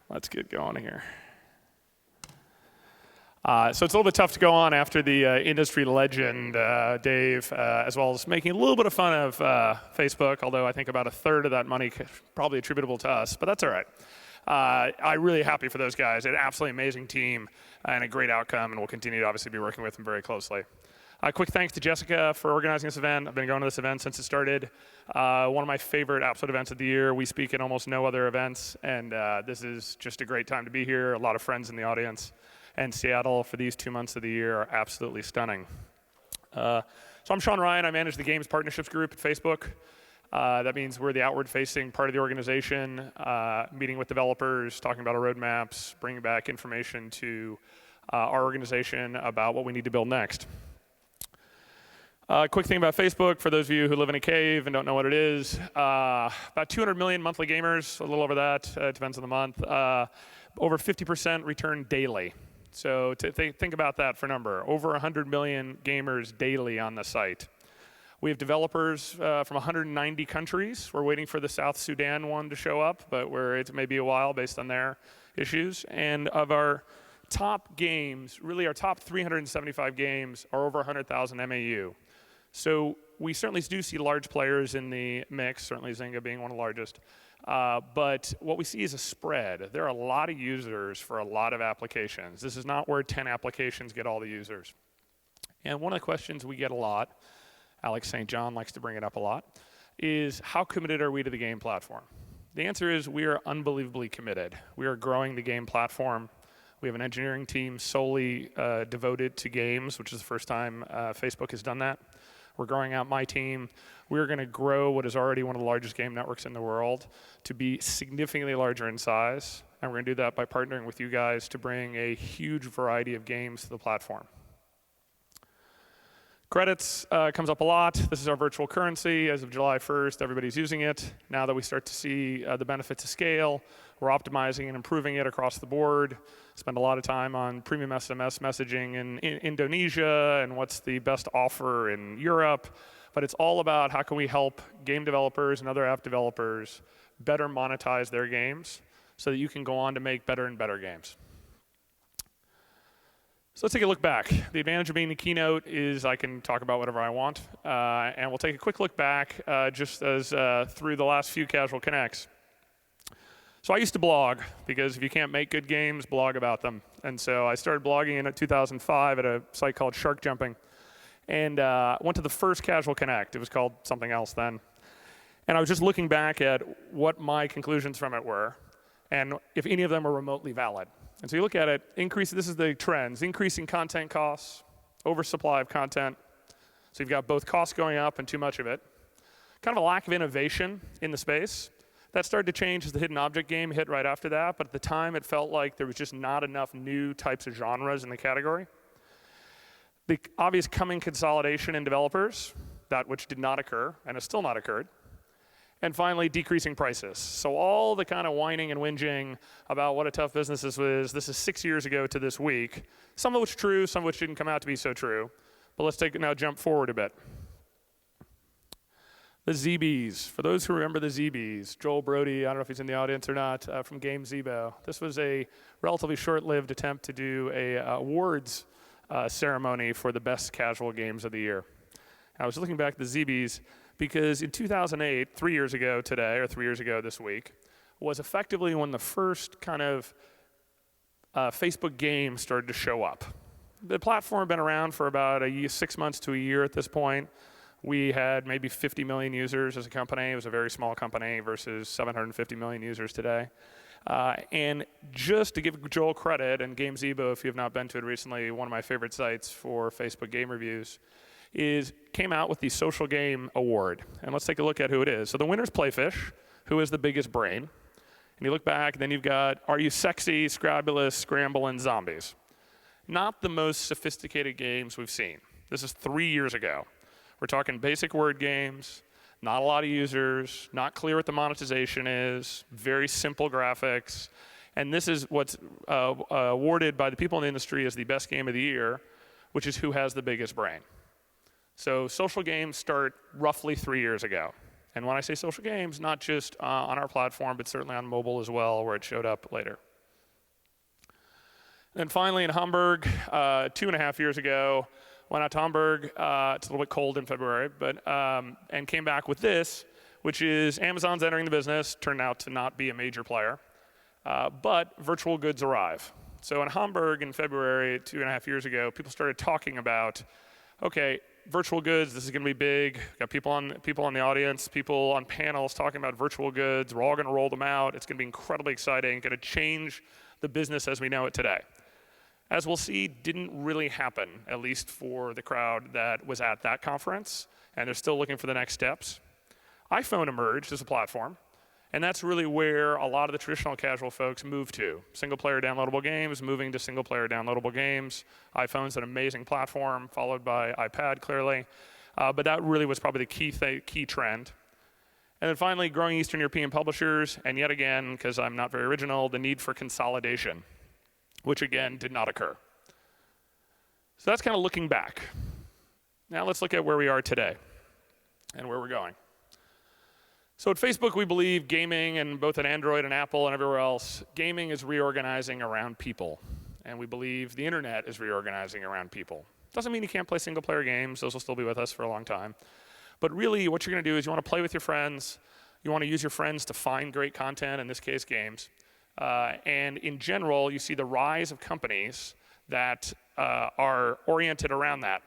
Let's get going here. So it's a little bit tough to go on after the industry legend, Dave, as well as making a little bit of fun of Facebook, although I think about a third of that money probably attributable to us, but that's all right. I'm really happy for those guys. An absolutely amazing team and a great outcome, and we'll continue to obviously be working with them very closely. Quick thanks to Jessica for organizing this event. I've been going to this event since it started. One of my favorite absolute events of the year. We speak at almost no other events, and this is just a great time to be here. A lot of friends in the audience. And Seattle for these 2 months of the year are absolutely stunning. So I'm Sean Ryan. I manage the Games Partnerships Group at Facebook. That means we're the outward-facing part of the organization, meeting with developers, talking about our roadmaps, bringing back information to our organization about what we need to build next. Quick thing about Facebook, for those of you who live in a cave and don't know what it is, about 200 million monthly gamers, a little over that, it depends on the month, over 50% return daily. So to think about that for a number, over 100 million gamers daily on the site. We have developers from 190 countries. We're waiting for the South Sudan one to show up, but it may be a while based on their issues. And of our top games, really our top 375 games are over 100,000 MAU. So we certainly do see large players in the mix, certainly Zynga being one of the largest. But what we see is a spread. There are a lot of users for a lot of applications. This is not where 10 applications get all the users. And one of the questions we get a lot, Alex St. John likes to bring it up a lot, is how committed are we to the game platform? The answer is we are unbelievably committed. We are growing the game platform. We have an engineering team solely devoted to games, which is the first time Facebook has done that. We're growing out my team. We're going to grow what is already one of the largest game networks in the world to be significantly larger in size. And we're going to do that by partnering with you guys to bring a huge variety of games to the platform. Credits comes up a lot. This is our virtual currency. As of July 1st, everybody's using it. Now that we start to see the benefits of scale, we're optimizing and improving it across the board. Spend a lot of time on premium SMS messaging in Indonesia and what's the best offer in Europe. But it's all about how can we help game developers and other app developers better monetize their games so that you can go on to make better and better games. So let's take a look back. The advantage of being the keynote is I can talk about whatever I want. And we'll take a quick look back just as through the last few Casual Connects. So I used to blog, because if you can't make good games, blog about them. And so I started blogging in 2005 at a site called Shark Jumping. And went to the first Casual Connect. It was called something else then. And I was just looking back at what my conclusions from it were, and if any of them are remotely valid. And so you look at it, this is the trends, increasing content costs, oversupply of content. So you've got both costs going up and too much of it. Kind of a lack of innovation in the space. That started to change as the hidden object game hit right after that, but at the time it felt like there was just not enough new types of genres in the category. The obvious coming consolidation in developers, that which did not occur and has still not occurred. And finally, decreasing prices. So all the kind of whining and whinging about what a tough business this was, this is 6 years ago to this week. Some of which true, some of which didn't come out to be so true. But let's jump forward a bit. The ZBs. For those who remember the ZBs, Joel Brody, I don't know if he's in the audience or not, from Game Zebo. This was a relatively short-lived attempt to do a awards ceremony for the best casual games of the year. I was looking back at the ZBs because in 2008, 3 years ago today, or 3 years ago this week, was effectively when the first kind of Facebook games started to show up. The platform had been around for about 6 months to a year at this point. We had maybe 50 million users as a company. It was a very small company versus 750 million users today. And just to give Joel credit, and Game Zebo, if you have not been to it recently, one of my favorite sites for Facebook game reviews, came out with the Social Game Award. And let's take a look at who it is. So the winner's Playfish, who is the biggest brain. And you look back, and then you've got Are You Sexy, Scrabulous, Scramble, and Zombies. Not the most sophisticated games we've seen. This is 3 years ago. We're talking basic word games, not a lot of users, not clear what the monetization is, very simple graphics. And this is what's awarded by the people in the industry as the best game of the year, which is who has the biggest brain. So social games start roughly 3 years ago. And when I say social games, not just on our platform, but certainly on mobile as well, where it showed up later. And finally in Hamburg, 2.5 years ago, went out to Hamburg. It's a little bit cold in February, but and came back with this, which is Amazon's entering the business, turned out to not be a major player, but virtual goods arrive. So in Hamburg in February, 2.5 years ago, people started talking about, okay, virtual goods, this is going to be big. Got people on the audience, people on panels talking about virtual goods. We're all going to roll them out. It's going to be incredibly exciting, going to change the business as we know it today. As we'll see, didn't really happen, at least for the crowd that was at that conference, and they're still looking for the next steps. iPhone emerged as a platform, and that's really where a lot of the traditional casual folks moved to. Single-player downloadable games, moving to single-player downloadable games. iPhone's an amazing platform, followed by iPad, clearly. But that really was probably the key trend. And then finally, growing Eastern European publishers, and yet again, because I'm not very original, the need for consolidation, which again did not occur. So that's kind of looking back. Now let's look at where we are today and where we're going. So at Facebook, we believe gaming, and both at Android and Apple and everywhere else, gaming is reorganizing around people. And we believe the internet is reorganizing around people. Doesn't mean you can't play single-player games. Those will still be with us for a long time. But really, what you're going to do is you want to play with your friends. You want to use your friends to find great content, in this case, games. And in general, you see the rise of companies that are oriented around that.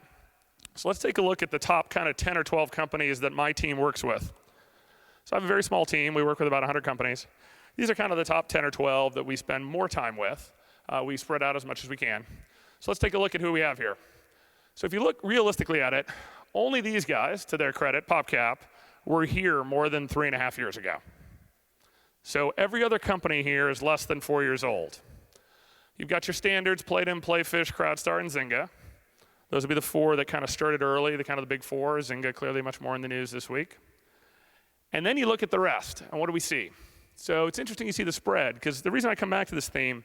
So let's take a look at the top kind of 10 or 12 companies that my team works with. So I have a very small team. We work with about 100 companies. These are kind of the top 10 or 12 that we spend more time with. We spread out as much as we can. So let's take a look at who we have here. So if you look realistically at it, only these guys, to their credit, PopCap, were here more than 3.5 years ago. So every other company here is less than 4 years old. You've got your standards, Playdim, Playfish, CrowdStar, and Zynga. Those would be the four that kind of started early, the kind of the big four. Zynga clearly much more in the news this week. And then you look at the rest, and what do we see? So it's interesting you see the spread, because the reason I come back to this theme,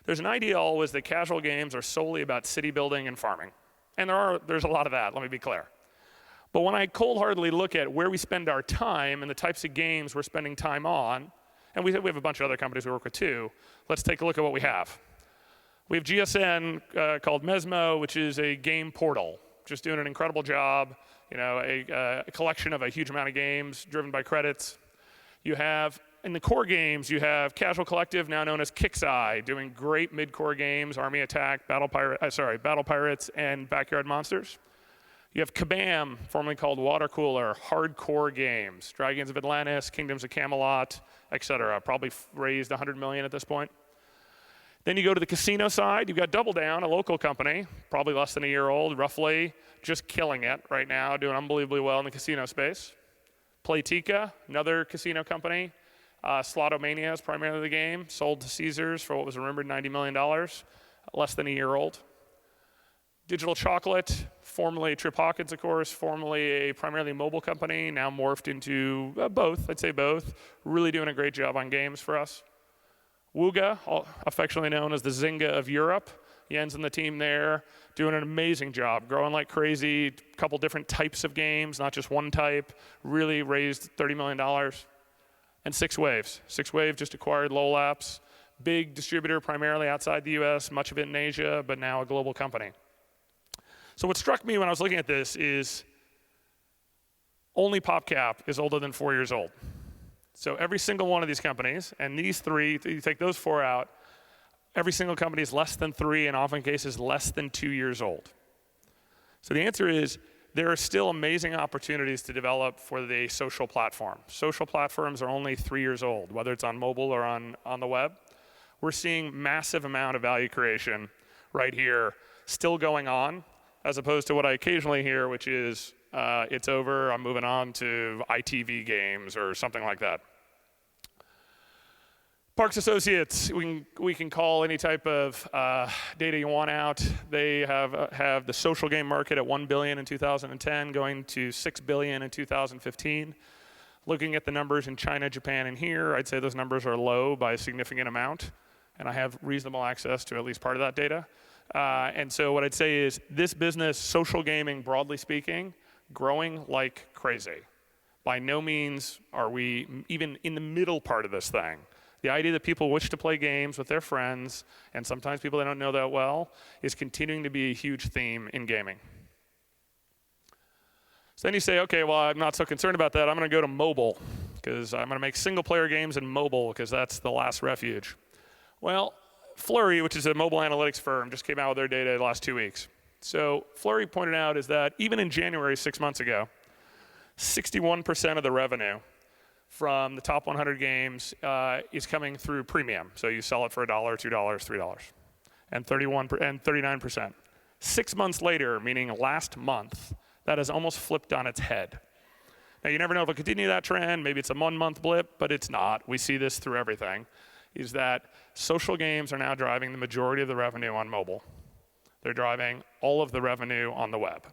there's an idea always that casual games are solely about city building and farming. And there's a lot of that, let me be clear. But when I cold-heartedly look at where we spend our time and the types of games we're spending time on, and we have a bunch of other companies we work with too, let's take a look at what we have. We have GSN called Mesmo, which is a game portal, just doing an incredible job. You know, a collection of a huge amount of games driven by credits. You have, in the core games, you have Casual Collective, now known as Kixeye, doing great mid-core games, Army Attack, Battle Pirates, and Backyard Monsters. You have Kabam, formerly called Water Cooler, hardcore games, Dragons of Atlantis, Kingdoms of Camelot, etc. Probably raised $100 million at this point. Then you go to the casino side, you've got Double Down, a local company, probably less than a year old, roughly, just killing it right now, doing unbelievably well in the casino space. Playtika, another casino company. Slotomania is primarily the game, sold to Caesars for what was rumored $90 million, less than a year old. Digital Chocolate, formerly Trip Hawkins, of course, formerly a primarily mobile company, now morphed into both, I'd say both, really doing a great job on games for us. Wooga, affectionately known as the Zynga of Europe. Jens and the team there doing an amazing job, growing like crazy, a couple different types of games, not just one type, really raised $30 million. And Six Waves. Six Waves just acquired Lowell Apps, big distributor primarily outside the US, much of it in Asia, but now a global company. So what struck me when I was looking at this is only PopCap is older than 4 years old. So every single one of these companies, and these three, you take those four out, every single company is less than 3, and often cases less than 2 years old. So the answer is there are still amazing opportunities to develop for the social platform. Social platforms are only 3 years old, whether it's on mobile or on the web. We're seeing massive amount of value creation right here still going on, as opposed to what I occasionally hear, which is it's over, I'm moving on to ITV games or something like that. Parks Associates, we can call any type of data you want out. They have the social game market at $1 billion in 2010, going to $6 billion in 2015. Looking at the numbers in China, Japan, and here, I'd say those numbers are low by a significant amount, and I have reasonable access to at least part of that data. And so what I'd say is this business, social gaming, broadly speaking, growing like crazy. By no means are we even in the middle part of this thing. The idea that people wish to play games with their friends, and sometimes people they don't know that well, is continuing to be a huge theme in gaming. So then you say, okay, well, I'm not so concerned about that. I'm going to go to mobile, because I'm going to make single-player games in mobile, because that's the last refuge. Well, Flurry, which is a mobile analytics firm, just came out with their data the last 2 weeks. So Flurry pointed out is that even in January, 6 months ago, 61% of the revenue from the top 100 games is coming through premium. So you sell it for $1, $2, $3, and 39%. 6 months later, meaning last month, that has almost flipped on its head. Now, you never know if it'll continue that trend. Maybe it's a 1 month blip, but it's not. We see this through everything, is that social games are now driving the majority of the revenue on mobile. They're driving all of the revenue on the web.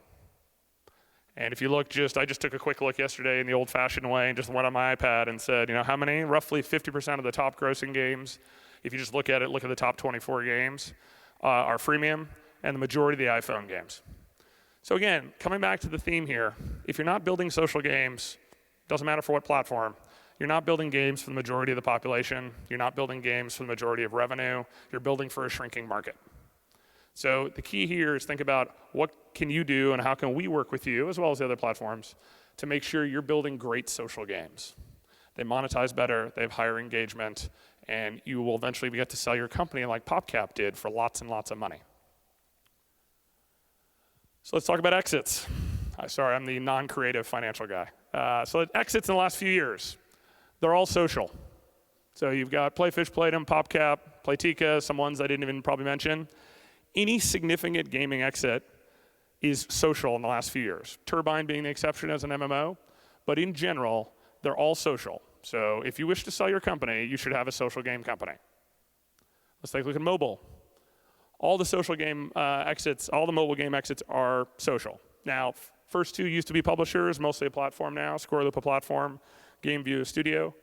And if you look I just took a quick look yesterday in the old-fashioned way and just went on my iPad and said, how many? Roughly 50% of the top grossing games, if you just look at the top 24 games, are freemium, and the majority of the iPhone games. So again, coming back to the theme here, if you're not building social games, doesn't matter for what platform, you're not building games for the majority of the population, you're not building games for the majority of revenue, you're building for a shrinking market. So the key here is think about what can you do and how can we work with you, as well as the other platforms, to make sure you're building great social games. They monetize better, they have higher engagement, and you will eventually get to sell your company like PopCap did for lots and lots of money. So let's talk about exits. Sorry, I'm the non-creative financial guy. So exits in the last few years, they're all social. So you've got Playfish, Playdom, PopCap, Playtika, some ones I didn't even probably mention. Any significant gaming exit is social in the last few years. Turbine being the exception as an MMO, but in general, they're all social. So if you wish to sell your company, you should have a social game company. Let's take a look at mobile. All the social game exits, all the mobile game exits are social. Now, first two used to be publishers, mostly a platform now, Scoreloop a platform, GameView a studio,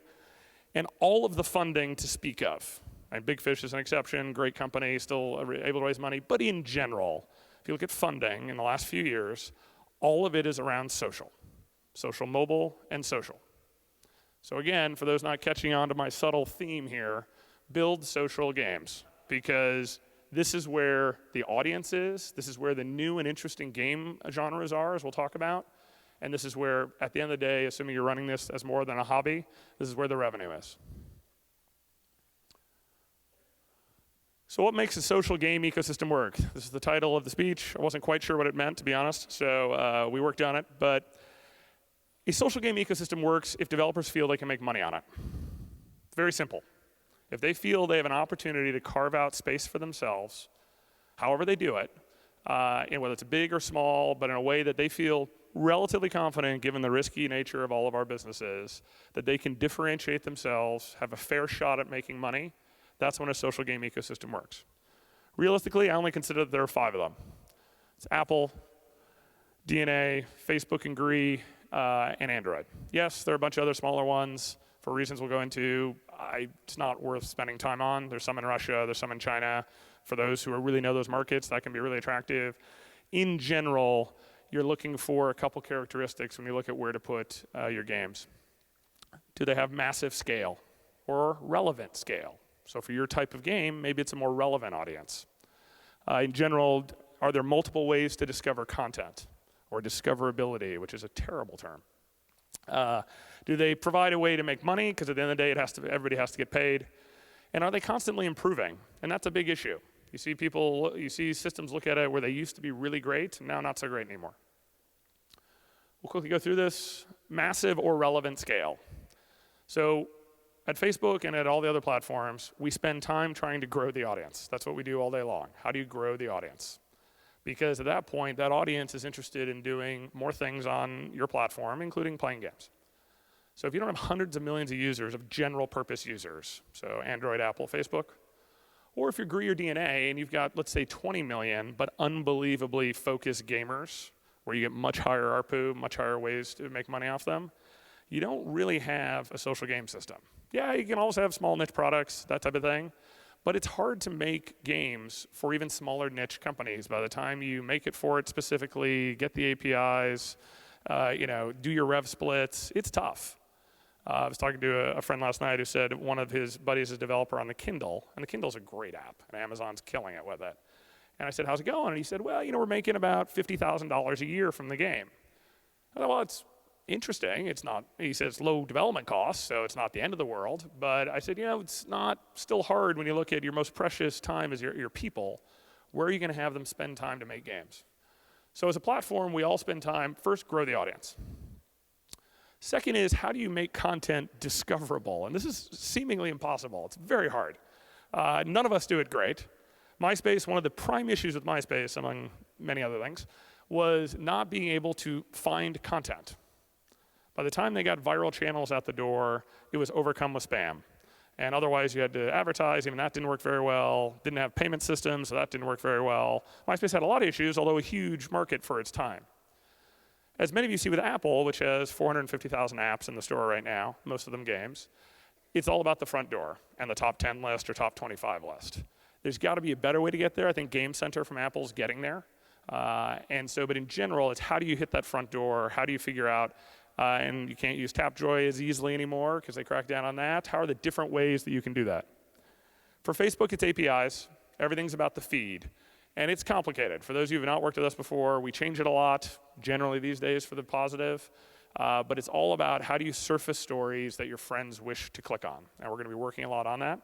and all of the funding to speak of. And Big Fish is an exception, great company, still able to raise money. But in general, if you look at funding in the last few years, all of it is around social. Social mobile and social. So again, for those not catching on to my subtle theme here, build social games. Because this is where the audience is. This is where the new and interesting game genres are, as we'll talk about. And this is where, at the end of the day, assuming you're running this as more than a hobby, this is where the revenue is. So what makes a social game ecosystem work? This is the title of the speech. I wasn't quite sure what it meant, to be honest, so we worked on it. But a social game ecosystem works if developers feel they can make money on it. Very simple. If they feel they have an opportunity to carve out space for themselves, however they do it, and whether it's big or small, but in a way that they feel relatively confident, given the risky nature of all of our businesses, that they can differentiate themselves, have a fair shot at making money, that's when a social game ecosystem works. Realistically, I only consider that there are 5 of them. It's Apple, DNA, Facebook and Gree, and Android. Yes, there are a bunch of other smaller ones for reasons we'll go into. It's not worth spending time on. There's some in Russia, there's some in China. For those who really know those markets, that can be really attractive. In general, you're looking for a couple characteristics when you look at where to put your games. Do they have massive scale or relevant scale? So for your type of game, maybe it's a more relevant audience. In general, are there multiple ways to discover content, or discoverability, which is a terrible term? Do they provide a way to make money? Because at the end of the day, everybody has to get paid. And are they constantly improving? And that's a big issue. You see systems look at it where they used to be really great, and now not so great anymore. We'll quickly go through this. Massive or relevant scale. So at Facebook and at all the other platforms, we spend time trying to grow the audience. That's what we do all day long. How do you grow the audience? Because at that point, that audience is interested in doing more things on your platform, including playing games. So if you don't have hundreds of millions of users, of general purpose users, so Android, Apple, Facebook, or if you're Gree or DNA and you've got, let's say, 20 million, but unbelievably focused gamers, where you get much higher ARPU, much higher ways to make money off them, you don't really have a social game system. Yeah, you can also have small niche products, that type of thing, but it's hard to make games for even smaller niche companies. By the time you make it for it specifically, get the APIs, Do your rev splits. It's tough. I was talking to a friend last night who said one of his buddies is a developer on the Kindle, and the Kindle's a great app, and Amazon's killing it with it. And I said, how's it going? And he said, well, we're making about $50,000 a year from the game. I thought, well, it's interesting. It's not, he says, low development costs, so it's not the end of the world. But I said, it's not still hard when you look at your most precious time as your people. Where are you going to have them spend time to make games? So as a platform, we all spend time, first, grow the audience. Second is, how do you make content discoverable? And this is seemingly impossible. It's very hard. None of us do it great. MySpace, one of the prime issues with MySpace, among many other things, was not being able to find content. By the time they got viral channels out the door, it was overcome with spam. And otherwise, you had to advertise. Even that didn't work very well. Didn't have payment systems, so that didn't work very well. MySpace had a lot of issues, although a huge market for its time. As many of you see with Apple, which has 450,000 apps in the store right now, most of them games, it's all about the front door and the top 10 list or top 25 list. There's got to be a better way to get there. I think Game Center from Apple's getting there. But in general, it's how do you hit that front door? How do you figure out, and you can't use Tapjoy as easily anymore because they cracked down on that. How are the different ways that you can do that? For Facebook, it's APIs. Everything's about the feed. And it's complicated. For those of you who have not worked with us before, we change it a lot, generally these days for the positive. But it's all about how do you surface stories that your friends wish to click on. And we're going to be working a lot on that.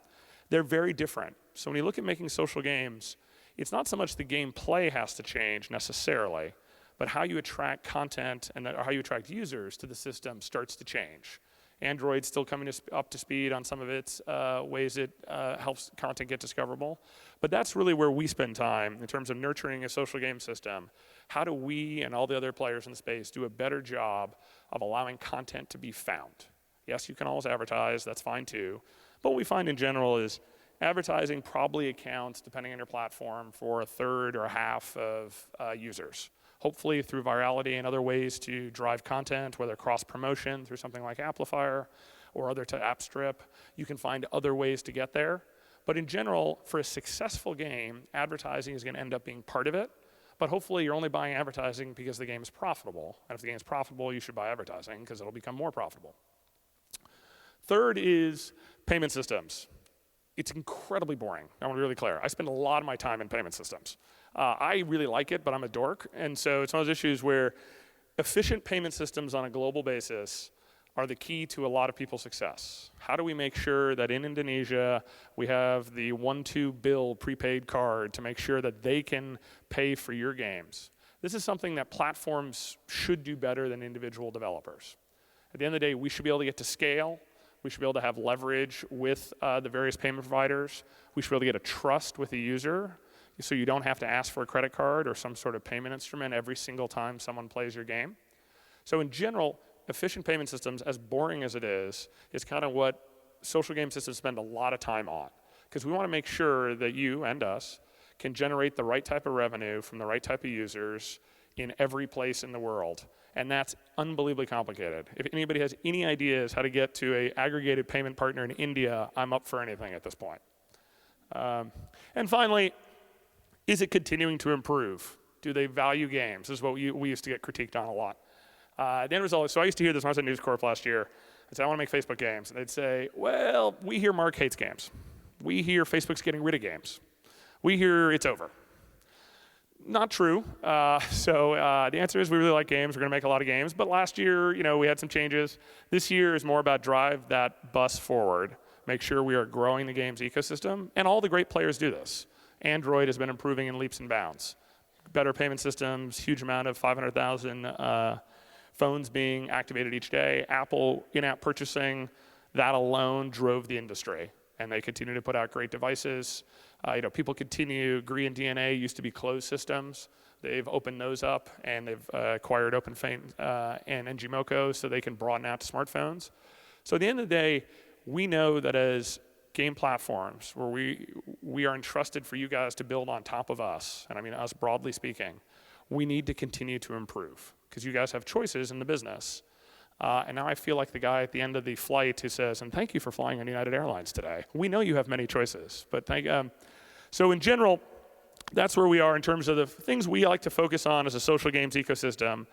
They're very different. So when you look at making social games, it's not so much the gameplay has to change necessarily, but how you attract content and how you attract users to the system starts to change. Android's still coming up to speed on some of its ways it helps content get discoverable. But that's really where we spend time in terms of nurturing a social game system. How do we and all the other players in the space do a better job of allowing content to be found? Yes, you can always advertise, that's fine too. But what we find in general is advertising probably accounts, depending on your platform, for a third or a half of users. Hopefully through virality and other ways to drive content, whether cross-promotion through something like Amplifier or other to AppStrip, you can find other ways to get there. But in general, for a successful game, advertising is going to end up being part of it. But hopefully you're only buying advertising because the game is profitable. And if the game is profitable, you should buy advertising because it'll become more profitable. Third is payment systems. It's incredibly boring. I want to be really clear. I spend a lot of my time in payment systems. I really like it, but I'm a dork. And so it's one of those issues where efficient payment systems on a global basis are the key to a lot of people's success. How do we make sure that in Indonesia we have the 1-2 bill prepaid card to make sure that they can pay for your games? This is something that platforms should do better than individual developers. At the end of the day, we should be able to get to scale. We should be able to have leverage with the various payment providers. We should be able to get a trust with the user so you don't have to ask for a credit card or some sort of payment instrument every single time someone plays your game. So in general, efficient payment systems, as boring as it is kind of what social game systems spend a lot of time on. Because we want to make sure that you and us can generate the right type of revenue from the right type of users in every place in the world. And that's unbelievably complicated. If anybody has any ideas how to get to an aggregated payment partner in India, I'm up for anything at this point. And finally, is it continuing to improve? Do they value games? This is what we used to get critiqued on a lot. The end result is, so I used to hear this when I was at News Corp last year. I'd say, I want to make Facebook games. And they'd say, well, we hear Mark hates games. We hear Facebook's getting rid of games. We hear it's over. Not true. The answer is we really like games. We're going to make a lot of games. But last year, we had some changes. This year is more about drive that bus forward, make sure we are growing the games ecosystem. And all the great players do this. Android has been improving in leaps and bounds. Better payment systems, huge amount of 500,000 phones being activated each day. Apple in-app purchasing, that alone drove the industry. And they continue to put out great devices. People continue, Gree and DNA used to be closed systems. They've opened those up, and they've acquired OpenFaint and NGMoko so they can broaden out to smartphones. So at the end of the day, we know that as game platforms where we are entrusted for you guys to build on top of us, and I mean us broadly speaking, we need to continue to improve because you guys have choices in the business. And now I feel like the guy at the end of the flight who says, and thank you for flying on United Airlines today. We know you have many choices, but so in general, that's where we are in terms of the things we like to focus on as a social games ecosystem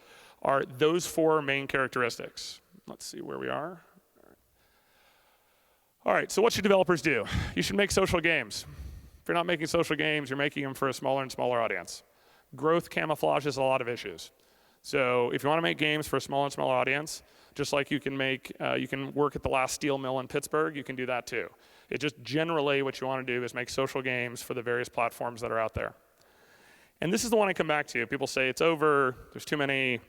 are those 4 main characteristics. Let's see where we are. All right, so what should developers do? You should make social games. If you're not making social games, you're making them for a smaller and smaller audience. Growth camouflages a lot of issues. So if you want to make games for a smaller and smaller audience, just like you can work at the last steel mill in Pittsburgh, you can do that too. It just generally what you want to do is make social games for the various platforms that are out there. And this is the one I come back to. People say it's over, there's too many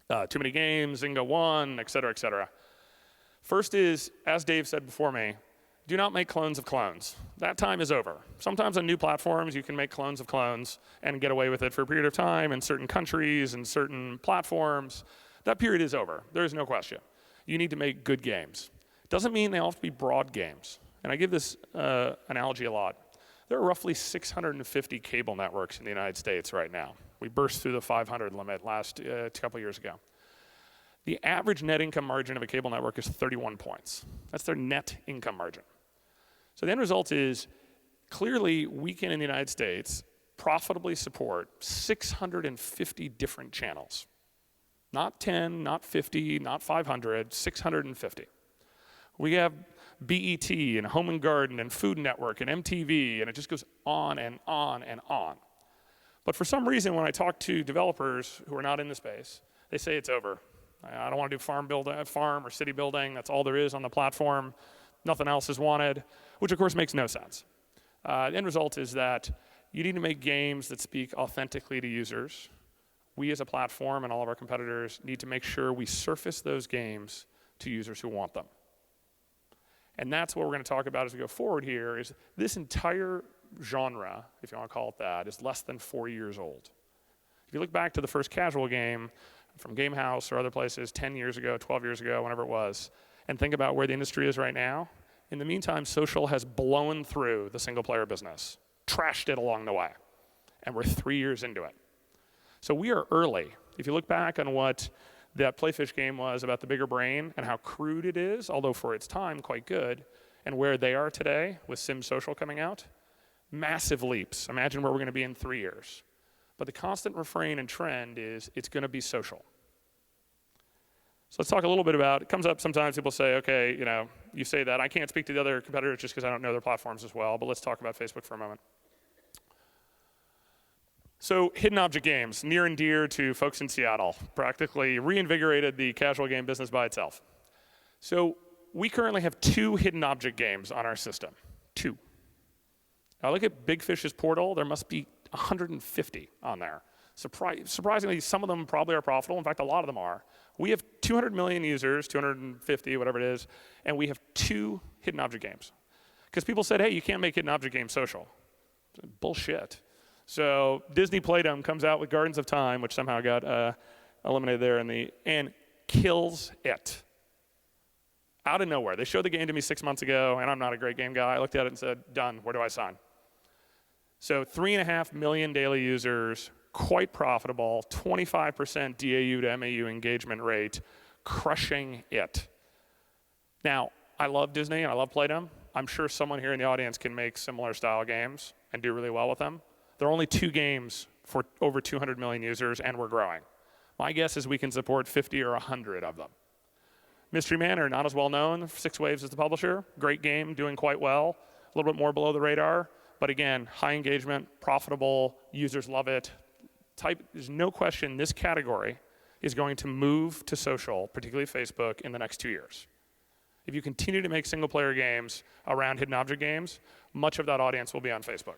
games, Zynga won, et cetera, et cetera. First is, as Dave said before me, do not make clones of clones. That time is over. Sometimes on new platforms, you can make clones of clones and get away with it for a period of time in certain countries and certain platforms. That period is over. There is no question. You need to make good games. Doesn't mean they all have to be broad games. And I give this analogy a lot. There are roughly 650 cable networks in the United States right now. We burst through the 500 limit last couple years ago. The average net income margin of a cable network is 31 points. That's their net income margin. So the end result is, clearly we can in the United States profitably support 650 different channels. Not 10, not 50, not 500, 650. We have BET and Home and Garden and Food Network and MTV, and it just goes on and on and on. But for some reason, when I talk to developers who are not in the space, they say it's over. I don't want to do farm or city building. That's all there is on the platform. Nothing else is wanted, which of course makes no sense. The end result is that you need to make games that speak authentically to users. We as a platform and all of our competitors need to make sure we surface those games to users who want them. And that's what we're going to talk about as we go forward here, is this entire genre, if you want to call it that, is less than 4 years old. If you look back to the first casual game from Gamehouse or other places 10 years ago, 12 years ago, whenever it was, and think about where the industry is right now, in the meantime, social has blown through the single-player business, trashed it along the way, and we're 3 years into it. So we are early. If you look back on what that Playfish game was about the bigger brain and how crude it is, although for its time quite good, and where they are today with Sim Social coming out, massive leaps. Imagine where we're going to be in 3 years. But the constant refrain and trend is it's going to be social. So let's talk a little bit about, it comes up sometimes, people say, okay, you say that. I can't speak to the other competitors just because I don't know their platforms as well, but let's talk about Facebook for a moment. So hidden object games, near and dear to folks in Seattle, practically reinvigorated the casual game business by itself. So we currently have 2 hidden object games on our system, 2. Now look at Big Fish's portal, there must be 150 on there. Surprisingly, some of them probably are profitable. In fact, a lot of them are. We have 200 million users, 250, whatever it is, and we have 2 hidden object games. Because people said, hey, you can't make hidden object games social. Bullshit. So Disney Playdom comes out with Gardens of Time, which somehow got eliminated there, and kills it. Out of nowhere. They showed the game to me 6 months ago, and I'm not a great game guy. I looked at it and said, done, where do I sign? So 3.5 million daily users, quite profitable, 25% DAU to MAU engagement rate, crushing it. Now, I love Disney and I love Playdom. I'm sure someone here in the audience can make similar style games and do really well with them. There are only 2 games for over 200 million users, and we're growing. My guess is we can support 50 or 100 of them. Mystery Manor, not as well known. 6 Waves is the publisher. Great game, doing quite well. A little bit more below the radar. But again, high engagement, profitable, users love it. There's no question this category is going to move to social, particularly Facebook, in the next 2 years. If you continue to make single-player games around hidden object games, much of that audience will be on Facebook.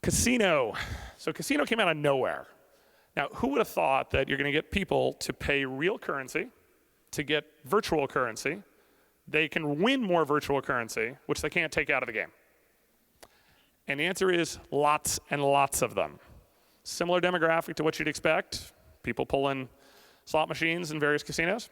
Casino. So Casino came out of nowhere. Now, who would have thought that you're going to get people to pay real currency, to get virtual currency? They can win more virtual currency, which they can't take out of the game. And the answer is lots and lots of them. Similar demographic to what you'd expect. People pulling slot machines in various casinos.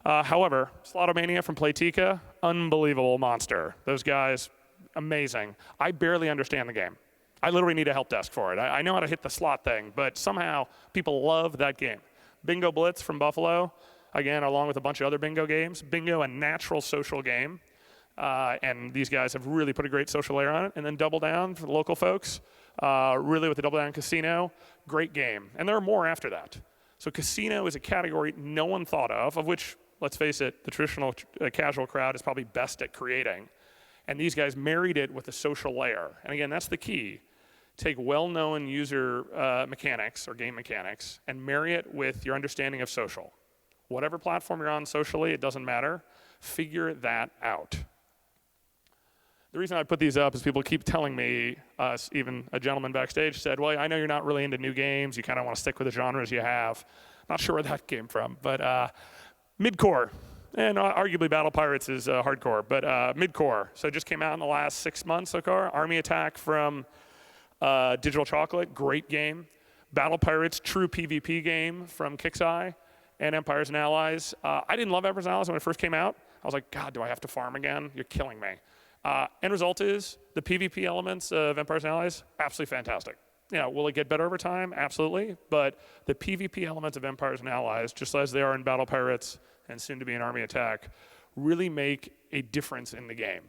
However, Slotomania from Playtika, unbelievable monster. Those guys, amazing. I barely understand the game. I literally need a help desk for it. I know how to hit the slot thing, but somehow people love that game. Bingo Blitz from Buffalo, again, along with a bunch of other bingo games. Bingo, a natural social game. And these guys have really put a great social layer on it. And then Double Down for the local folks. really with the Double Down Casino, great game. And there are more after that. So casino is a category no one thought of which, let's face it, the traditional casual crowd is probably best at creating. And these guys married it with a social layer. And again, that's the key. Take well-known user mechanics or game mechanics and marry it with your understanding of social. Whatever platform you're on socially, it doesn't matter. Figure that out. The reason I put these up is people keep telling me, even a gentleman backstage said, well, I know you're not really into new games. You kind of want to stick with the genres you have. Not sure where that came from, but Midcore. And arguably Battle Pirates is hardcore, but Midcore. So it just came out in the last 6 months so far. Army Attack from Digital Chocolate, great game. Battle Pirates, true PvP game from Kixeye and Empires and Allies. I didn't love Empires and Allies when it first came out. I was like, God, do I have to farm again? You're killing me. End result is the PvP elements of Empires and Allies, absolutely fantastic. Will it get better over time? Absolutely. But the PvP elements of Empires and Allies, just as they are in Battle Pirates and soon to be in Army Attack, really make a difference in the game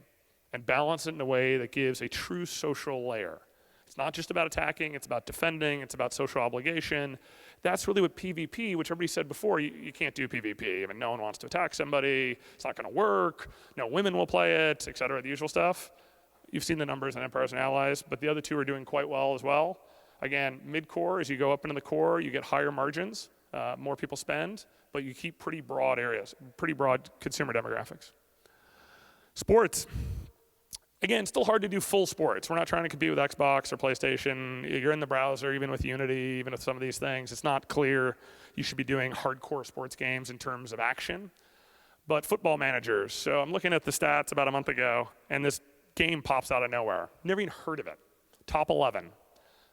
and balance it in a way that gives a true social layer. It's not just about attacking, it's about defending, it's about social obligation. That's really what PvP, which everybody said before, you can't do PvP. I mean, no one wants to attack somebody, it's not gonna work, no women will play it, et cetera, the usual stuff. You've seen the numbers in Empires and Allies, but the other two are doing quite well as well. Again, mid-core, as you go up into the core, you get higher margins, more people spend, but you keep pretty broad areas, pretty broad consumer demographics. Sports. Again, still hard to do full sports. We're not trying to compete with Xbox or PlayStation. You're in the browser, even with Unity, even with some of these things. It's not clear you should be doing hardcore sports games in terms of action. But football managers. So I'm looking at the stats about a month ago, and this game pops out of nowhere. Never even heard of it. Top 11.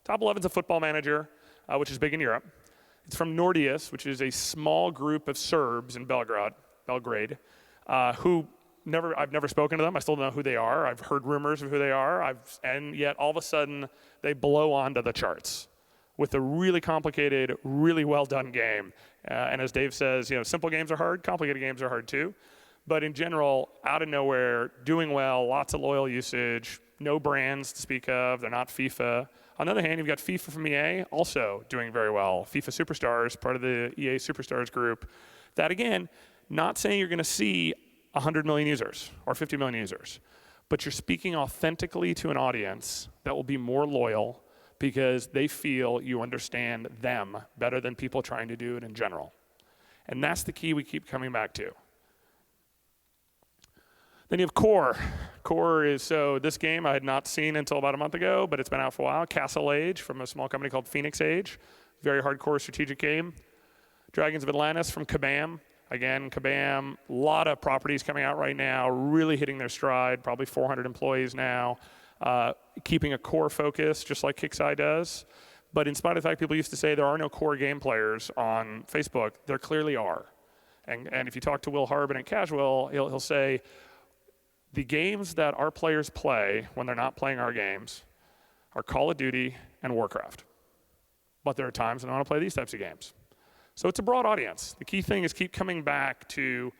Top 11 is a football manager, which is big in Europe. It's from Nordeus, which is a small group of Serbs in Belgrade, who I've never spoken to them. I still don't know who they are. I've heard rumors of who they are. And yet all of a sudden they blow onto the charts with a really complicated, really well done game. And as Dave says, simple games are hard, complicated games are hard too. But in general, out of nowhere, doing well, lots of loyal usage, no brands to speak of. They're not FIFA. On the other hand, you've got FIFA from EA also doing very well. FIFA Superstars, part of the EA Superstars group. That again, not saying you're going to see 100 million users or 50 million users, but you're speaking authentically to an audience that will be more loyal because they feel you understand them better than people trying to do it in general. And that's the key we keep coming back to. Then you have Core. Core is, so this game I had not seen until about a month ago, but it's been out for a while. Castle Age from a small company called Phoenix Age. Very hardcore strategic game. Dragons of Atlantis from Kabam. Again, Kabam, a lot of properties coming out right now, really hitting their stride, probably 400 employees now, keeping a core focus, just like Kixeye does. But in spite of the fact people used to say there are no core game players on Facebook, there clearly are. And if you talk to Will Harbin at Casual, he'll say, the games that our players play when they're not playing our games are Call of Duty and Warcraft. But there are times when I want to play these types of games. So it's a broad audience. The key thing is keep coming back to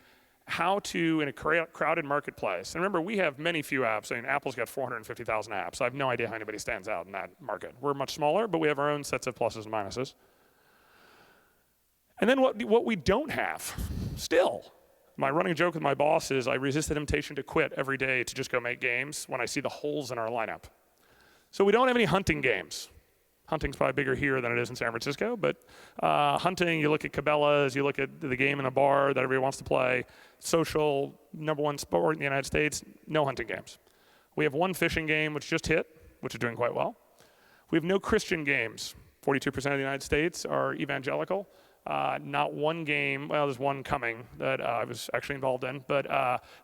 how to, in a crowded marketplace. And remember, we have many few apps. I mean, Apple's got 450,000 apps. So I have no idea how anybody stands out in that market. We're much smaller, but we have our own sets of pluses and minuses. And then what we don't have, still, my running joke with my boss is I resist the temptation to quit every day to just go make games when I see the holes in our lineup. So we don't have any hunting games. Hunting's probably bigger here than it is in San Francisco, but hunting, you look at Cabela's, you look at the game in a bar that everybody wants to play, social, #1 sport in the United States, no hunting games. We have one fishing game which just hit, which is doing quite well. We have no Christian games. 42% of the United States are evangelical. Not one game, well, there's one coming that I was actually involved in, but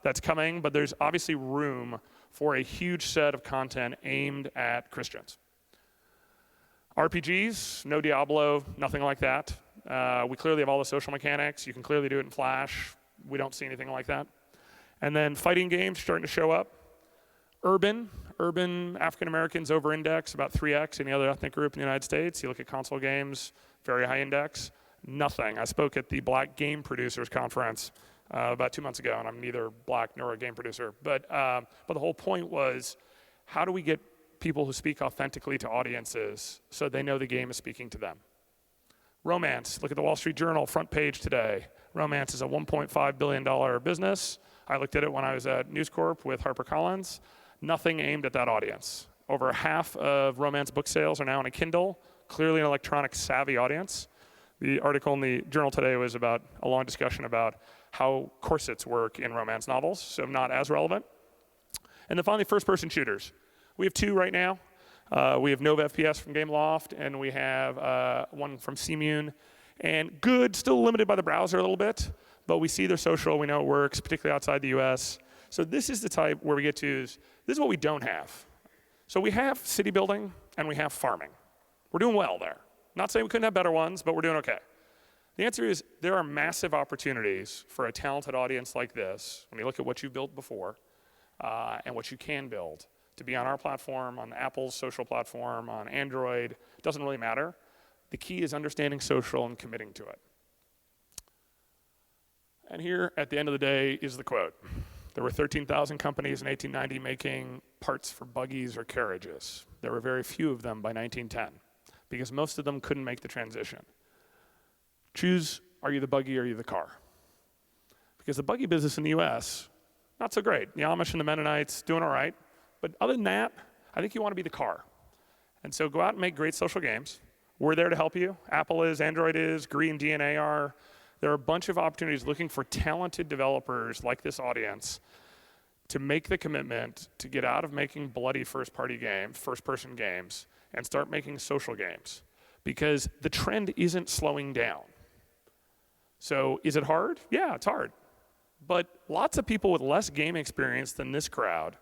that's coming, but there's obviously room for a huge set of content aimed at Christians. RPGs, no Diablo, nothing like that. We clearly have all the social mechanics. You can clearly do it in Flash. We don't see anything like that. And then fighting games starting to show up. Urban African Americans over-index about 3x any other ethnic group in the United States. You look at console games, very high index. Nothing. I spoke at the Black Game Producers Conference about 2 months ago, and I'm neither black nor a game producer. But the whole point was, how do we get people who speak authentically to audiences so they know the game is speaking to them. Romance, look at the Wall Street Journal front page today. Romance is a $1.5 billion business. I looked at it when I was at News Corp with HarperCollins. Nothing aimed at that audience. Over half of romance book sales are now on a Kindle, clearly an electronic savvy audience. The article in the Journal today was about a long discussion about how corsets work in romance novels, so not as relevant. And then finally, first-person shooters. We have 2 right now. We have Nova FPS from Gameloft, and we have one from CMune. And good, still limited by the browser a little bit, but we see their social, we know it works, particularly outside the US. So this is the type where we get to, this is what we don't have. So we have city building, and we have farming. We're doing well there. Not saying we couldn't have better ones, but we're doing okay. The answer is there are massive opportunities for a talented audience like this, when you look at what you've built before, and what you can build, to be on our platform, on Apple's social platform, on Android, doesn't really matter. The key is understanding social and committing to it. And here, at the end of the day, is the quote. There were 13,000 companies in 1890 making parts for buggies or carriages. There were very few of them by 1910, because most of them couldn't make the transition. Choose, are you the buggy or are you the car? Because the buggy business in the US, not so great. The Amish and the Mennonites, doing all right. But other than that, I think you want to be the car. And so go out and make great social games. We're there to help you. Apple is, Android is, Green DNA are. There are a bunch of opportunities looking for talented developers like this audience to make the commitment to get out of making bloody first-party games, first-person games, and start making social games. Because the trend isn't slowing down. So is it hard? Yeah, it's hard. But lots of people with less game experience than this crowd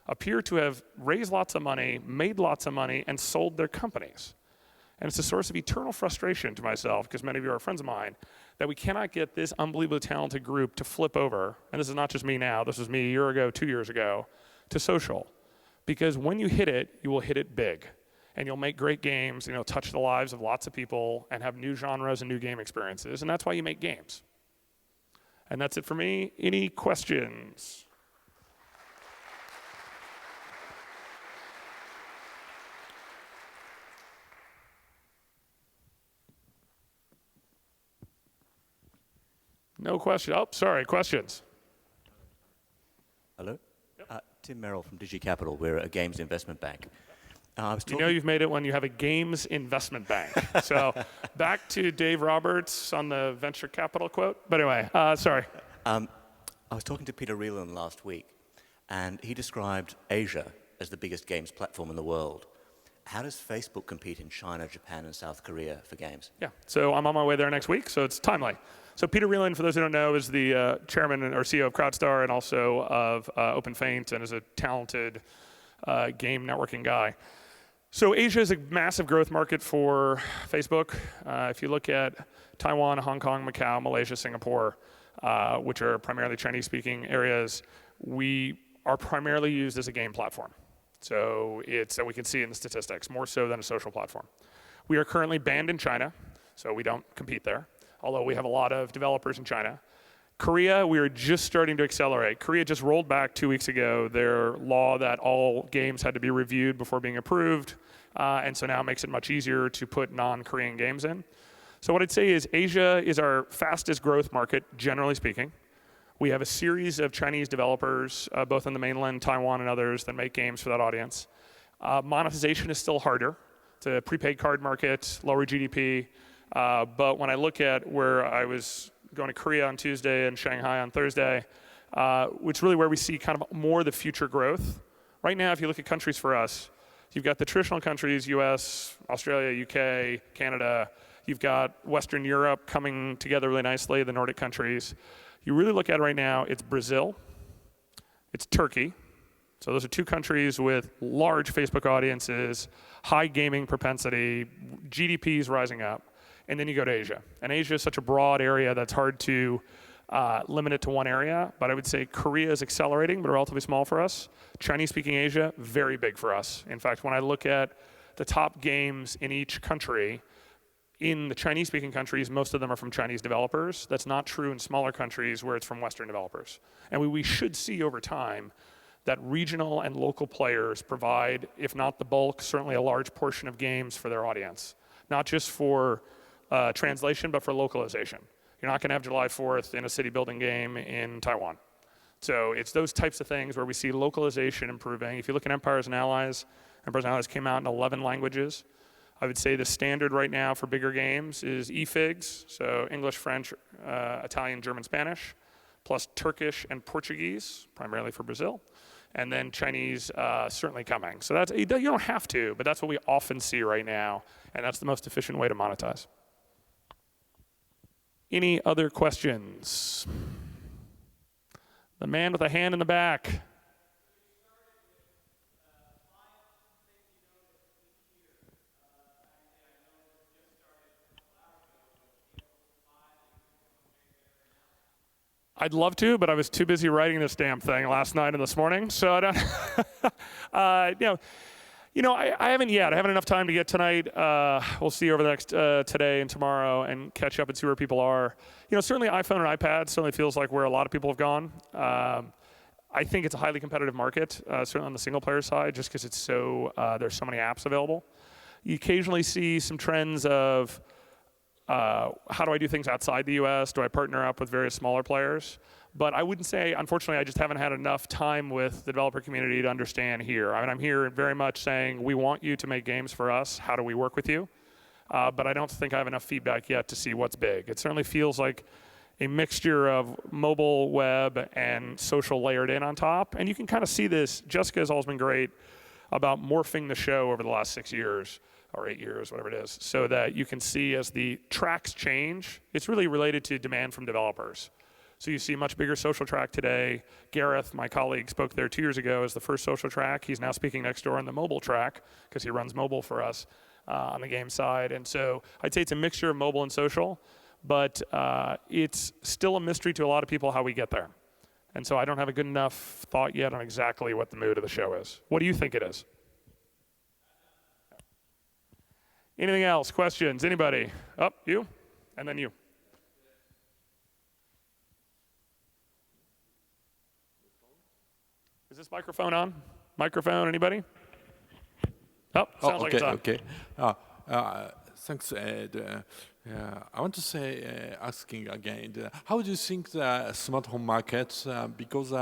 appear to have raised lots of money, made lots of money, and sold their companies. And it's a source of eternal frustration to myself, because many of you are friends of mine, that we cannot get this unbelievably talented group to flip over, and this is not just me now, this was me a year ago, 2 years ago, to social. Because when you hit it, you will hit it big. And you'll make great games, and you'll touch the lives of lots of people, and have new genres and new game experiences, and that's why you make games. And that's it for me. Any questions? No question. Oh, sorry, questions. Hello? Yep. Tim Merrill from DigiCapital. We're a games investment bank. You know you've made it when you have a games investment bank. So back to Dave Roberts on the venture capital quote. But anyway, sorry. I was talking to Peter Rieland last week, and he described Asia as the biggest games platform in the world. How does Facebook compete in China, Japan, and South Korea for games? Yeah, so I'm on my way there next week, so it's timely. So Peter Rieland, for those who don't know, is the chairman or CEO of CrowdStar and also of OpenFaint, and is a talented game networking guy. So Asia is a massive growth market for Facebook. If you look at Taiwan, Hong Kong, Macau, Malaysia, Singapore, which are primarily Chinese-speaking areas, we are primarily used as a game platform. So we can see in the statistics, more so than a social platform. We are currently banned in China, so we don't compete there, although we have a lot of developers in China. Korea, we are just starting to accelerate. Korea just rolled back 2 weeks ago their law that all games had to be reviewed before being approved, and so now it makes it much easier to put non-Korean games in. So what I'd say is Asia is our fastest growth market, generally speaking. We have a series of Chinese developers, both in the mainland, Taiwan, and others, that make games for that audience. Monetization is still harder. It's a prepaid card market, lower GDP, but when I look at where I was going to Korea on Tuesday and Shanghai on Thursday, which is really where we see kind of more of the future growth. Right now, if you look at countries for us, you've got the traditional countries, US, Australia, UK, Canada. You've got Western Europe coming together really nicely, the Nordic countries. You really look at it right now, it's Brazil, it's Turkey. So those are 2 countries with large Facebook audiences, high gaming propensity, GDP is rising up. And then you go to Asia. And Asia is such a broad area that's hard to limit it to one area. But I would say Korea is accelerating, but relatively small for us. Chinese-speaking Asia, very big for us. In fact, when I look at the top games in each country, in the Chinese-speaking countries, most of them are from Chinese developers. That's not true in smaller countries where it's from Western developers. And we should see over time that regional and local players provide, if not the bulk, certainly a large portion of games for their audience. Not just for translation, but for localization. You're not going to have July 4th in a city building game in Taiwan. So it's those types of things where we see localization improving. If you look at Empires and Allies came out in 11 languages. I would say the standard right now for bigger games is EFIGs, so English, French, Italian, German, Spanish, plus Turkish and Portuguese, primarily for Brazil, and then Chinese certainly coming. So that's, you don't have to, but that's what we often see right now, and that's the most efficient way to monetize. Any other questions? The man with a hand in the back. I'd love to, but I was too busy writing this damn thing last night and this morning, so I don't. I haven't yet. I haven't enough time to get tonight. We'll see over the next today and tomorrow and catch up and see where people are. Certainly iPhone and iPad certainly feels like where a lot of people have gone. I think it's a highly competitive market, certainly on the single player side, just because it's so there's so many apps available. You occasionally see some trends of how do I do things outside the US? Do I partner up with various smaller players? But I wouldn't say, unfortunately, I just haven't had enough time with the developer community to understand here. I mean, I'm here very much saying, we want you to make games for us. How do we work with you? But I don't think I have enough feedback yet to see what's big. It certainly feels like a mixture of mobile, web, and social layered in on top. And you can kind of see this. Jessica has always been great about morphing the show over the last 6 years or 8 years, whatever it is, so that you can see as the tracks change, it's really related to demand from developers. So you see a much bigger social track today. Gareth, my colleague, spoke there 2 years ago as the first social track. He's now speaking next door on the mobile track because he runs mobile for us on the game side. And so I'd say it's a mixture of mobile and social, but it's still a mystery to a lot of people how we get there. And so I don't have a good enough thought yet on exactly what the mood of the show is. What do you think it is? Anything else? Questions? Anybody? Oh, you? And then you. Is this microphone on? Microphone, anybody? Oh, sounds like it's on. Okay. Thanks, Ed. I want to say, asking again, how do you think the smart home market, because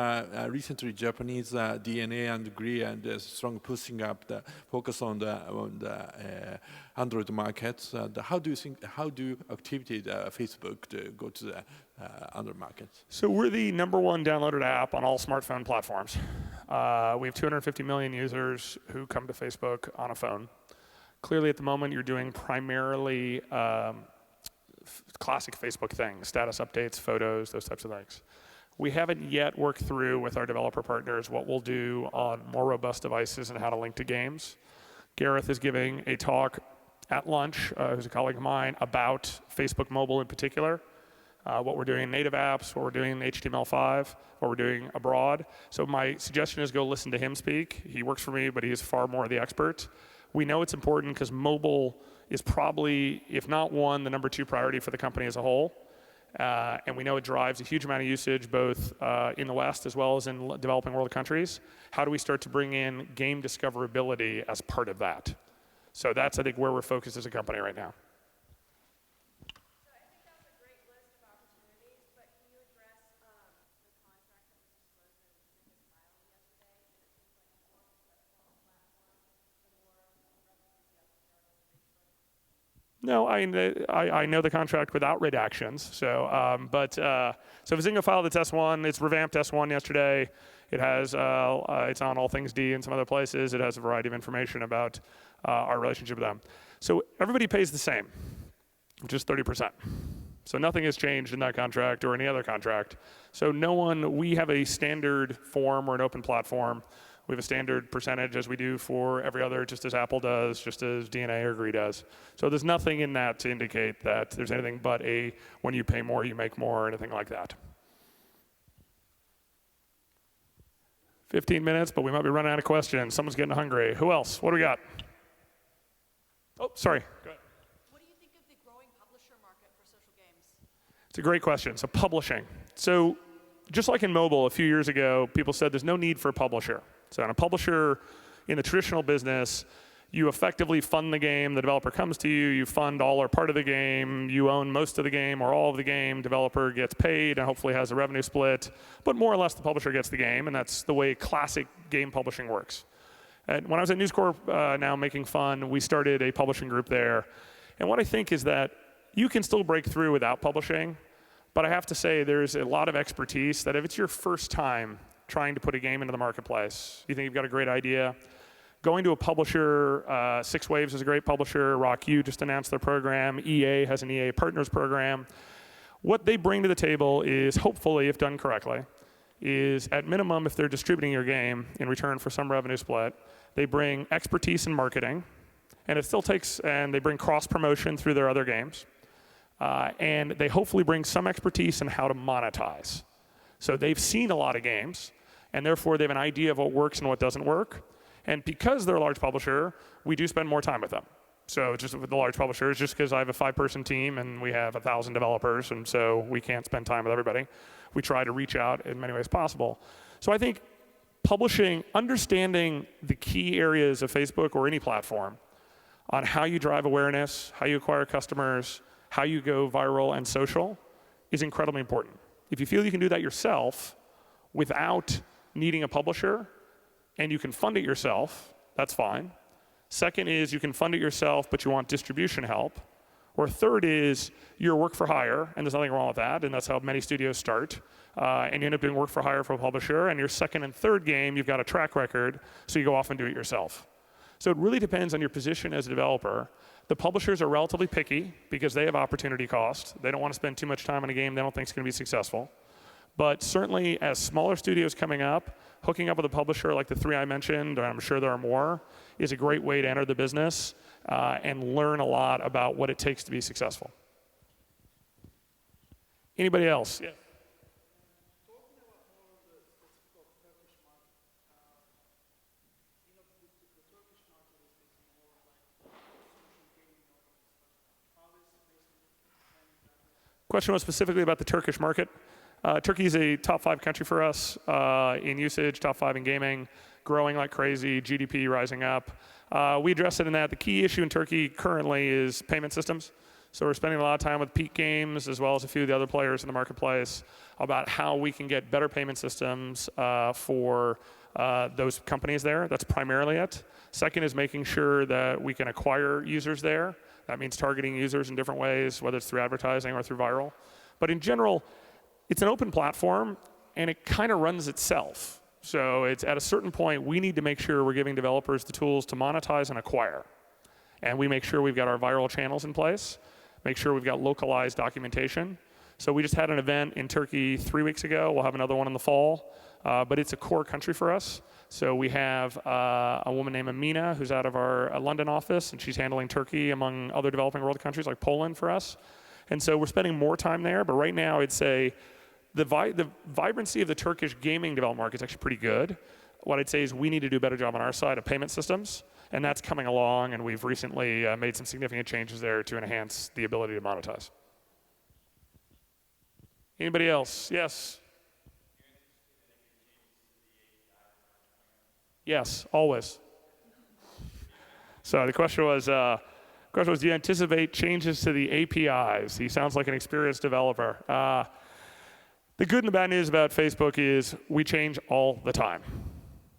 recently Japanese DNA and agree and strong pushing up the focus on the Android market, how do activity Facebook to go to the Android market? So we're the #1 downloaded app on all smartphone platforms. We have 250 million users who come to Facebook on a phone. Clearly, at the moment, you're doing primarily classic Facebook things, status updates, photos, those types of things. We haven't yet worked through with our developer partners what we'll do on more robust devices and how to link to games. Gareth is giving a talk at lunch, who's a colleague of mine, about Facebook mobile in particular, what we're doing in native apps, what we're doing in HTML5, what we're doing abroad. So my suggestion is go listen to him speak. He works for me, but he is far more the expert. We know it's important because mobile is probably, if not one, the #2 priority for the company as a whole. And we know it drives a huge amount of usage both in the West as well as in developing world countries. How do we start to bring in game discoverability as part of that? So that's, I think, where we're focused as a company right now. No, I know the contract without redactions. So, so Vizingo filed its S1. It's revamped S1 yesterday. It has it's on All Things D and some other places. It has a variety of information about our relationship with them. So everybody pays the same, which is 30%. So nothing has changed in that contract or any other contract. So we have a standard form or an open platform. We have a standard percentage as we do for every other, just as Apple does, just as DNA or Agree does. So there's nothing in that to indicate that there's anything but when you pay more, you make more, or anything like that. 15 minutes, but we might be running out of questions. Someone's getting hungry. Who else? What do we got? Oh, sorry. Go ahead. What do you think of the growing publisher market for social games? It's a great question. So publishing. So just like in mobile, a few years ago, people said there's no need for a publisher. So in a publisher, in the traditional business, you effectively fund the game, the developer comes to you, you fund all or part of the game, you own most of the game or all of the game, developer gets paid and hopefully has a revenue split, but more or less the publisher gets the game, and that's the way classic game publishing works. And when I was at News Corp now making fun, we started a publishing group there. And what I think is that you can still break through without publishing, but I have to say there's a lot of expertise that if it's your first time trying to put a game into the marketplace, you think you've got a great idea, going to a publisher, Six Waves is a great publisher, RockU just announced their program, EA has an EA Partners program. What they bring to the table is, hopefully, if done correctly, is at minimum, if they're distributing your game in return for some revenue split, they bring expertise in marketing, and it still takes, and they bring cross-promotion through their other games, and they hopefully bring some expertise in how to monetize. So they've seen a lot of games, and therefore they have an idea of what works and what doesn't work. And because they're a large publisher, we do spend more time with them. So just with the large publishers, just because I have a 5-person team and we have 1,000 developers, and so we can't spend time with everybody, we try to reach out in many ways possible. So I think publishing, understanding the key areas of Facebook or any platform on how you drive awareness, how you acquire customers, how you go viral and social is incredibly important. If you feel you can do that yourself without needing a publisher, and you can fund it yourself, that's fine. Second is you can fund it yourself, but you want distribution help. Or third is you're work for hire, and there's nothing wrong with that, and that's how many studios start. And you end up doing work for hire for a publisher, and your second and third game, you've got a track record, so you go off and do it yourself. So it really depends on your position as a developer. The publishers are relatively picky because they have opportunity cost. They don't want to spend too much time on a game they don't think is going to be successful. But certainly as smaller studios coming up, hooking up with a publisher like the 3 I mentioned, and I'm sure there are more, is a great way to enter the business and learn a lot about what it takes to be successful. Anybody else? Yeah. Question was specifically about the Turkish market. Turkey is a top 5 country for us in usage, top 5 in gaming, growing like crazy, GDP rising up. We address it in that the key issue in Turkey currently is payment systems. So we're spending a lot of time with Peak Games as well as a few of the other players in the marketplace about how we can get better payment systems for those companies there. That's primarily it. Second is making sure that we can acquire users there. That means targeting users in different ways, whether it's through advertising or through viral. But in general, it's an open platform, and it kind of runs itself. So it's at a certain point, we need to make sure we're giving developers the tools to monetize and acquire. And we make sure we've got our viral channels in place, make sure we've got localized documentation. So we just had an event in Turkey 3 weeks ago. We'll have another one in the fall. But it's a core country for us. So we have a woman named Amina who's out of our London office, and she's handling Turkey among other developing world countries like Poland for us. And so we're spending more time there. But right now, I'd say the vibrancy of the Turkish gaming development market is actually pretty good. What I'd say is we need to do a better job on our side of payment systems, and that's coming along, and we've recently made some significant changes there to enhance the ability to monetize. Anybody else? Yes? Yes, always. So the question was, do you anticipate changes to the APIs? He sounds like an experienced developer. The good and the bad news about Facebook is we change all the time.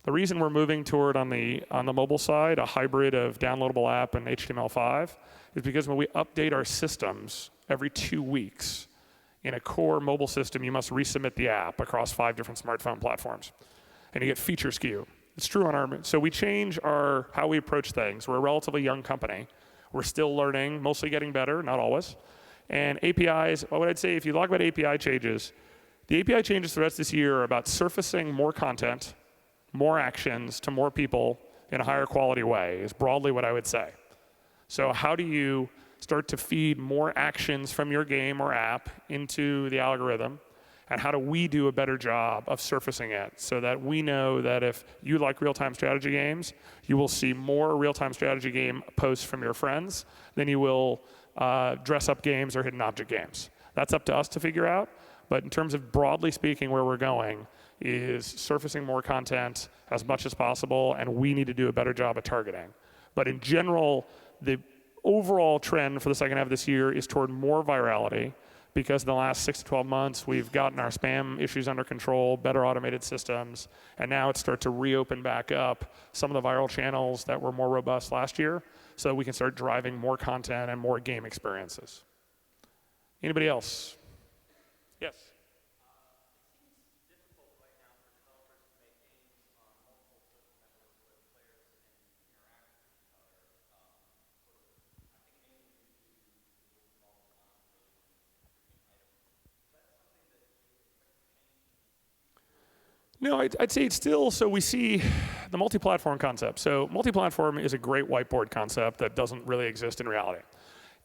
The reason we're moving toward on the mobile side a hybrid of downloadable app and HTML5 is because when we update our systems every 2 weeks, in a core mobile system, you must resubmit the app across 5 different smartphone platforms, and you get feature skew. It's true on our, so we change how we approach things. We're a relatively young company. We're still learning, mostly getting better, not always. And APIs, what I'd say if you talk about API changes, the API changes for the rest of this year are about surfacing more content, more actions to more people in a higher quality way is broadly what I would say. So how do you start to feed more actions from your game or app into the algorithm? And how do we do a better job of surfacing it so that we know that if you like real-time strategy games, you will see more real-time strategy game posts from your friends than you will dress-up games or hidden object games. That's up to us to figure out. But in terms of broadly speaking, where we're going is surfacing more content as much as possible, and we need to do a better job at targeting. But in general, the overall trend for the second half of this year is toward more virality, because in the last 6 to 12 months, we've gotten our spam issues under control, better automated systems, and now it's starting to reopen back up some of the viral channels that were more robust last year, so we can start driving more content and more game experiences. Anybody else? Yes? No, I'd say it's still, so we see the multi-platform concept. So multi-platform is a great whiteboard concept that doesn't really exist in reality.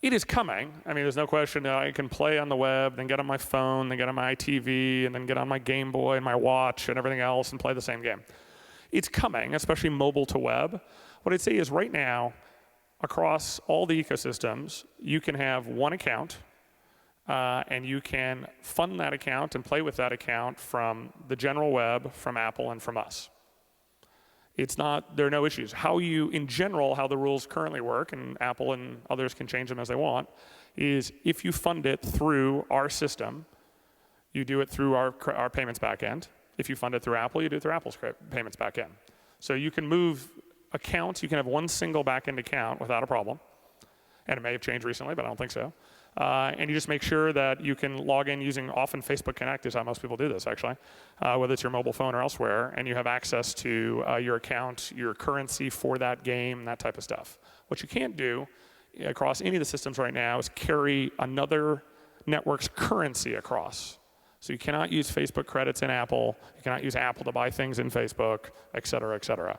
It is coming. I mean, there's no question that I can play on the web, then get on my phone, then get on my TV, and then get on my Game Boy and my watch and everything else and play the same game. It's coming, especially mobile to web. What I'd say is right now, across all the ecosystems, you can have one account, and you can fund that account and play with that account from the general web, from Apple, and from us. There are no issues. In general, how the rules currently work, and Apple and others can change them as they want, is if you fund it through our system, you do it through our payments backend. If you fund it through Apple, you do it through Apple's payments backend. So you can move accounts, you can have one single backend account without a problem. And it may have changed recently, but I don't think so. And you just make sure that you can log in using, often Facebook Connect is how most people do this actually, whether it's your mobile phone or elsewhere, and you have access to your account, your currency for that game, that type of stuff. What you can't do across any of the systems right now is carry another network's currency across. So you cannot use Facebook credits in Apple, you cannot use Apple to buy things in Facebook, et cetera, et cetera.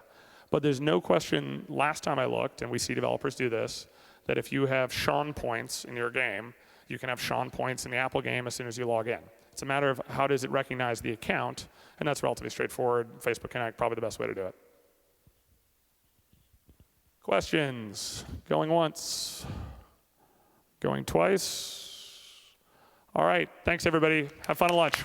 But there's no question, last time I looked, and we see developers do this, that if you have Sean points in your game, you can have Sean points in the Apple game as soon as you log in. It's a matter of how does it recognize the account, and that's relatively straightforward. Facebook Connect, probably the best way to do it. Questions? Going once? Going twice? All right, thanks everybody. Have fun at lunch.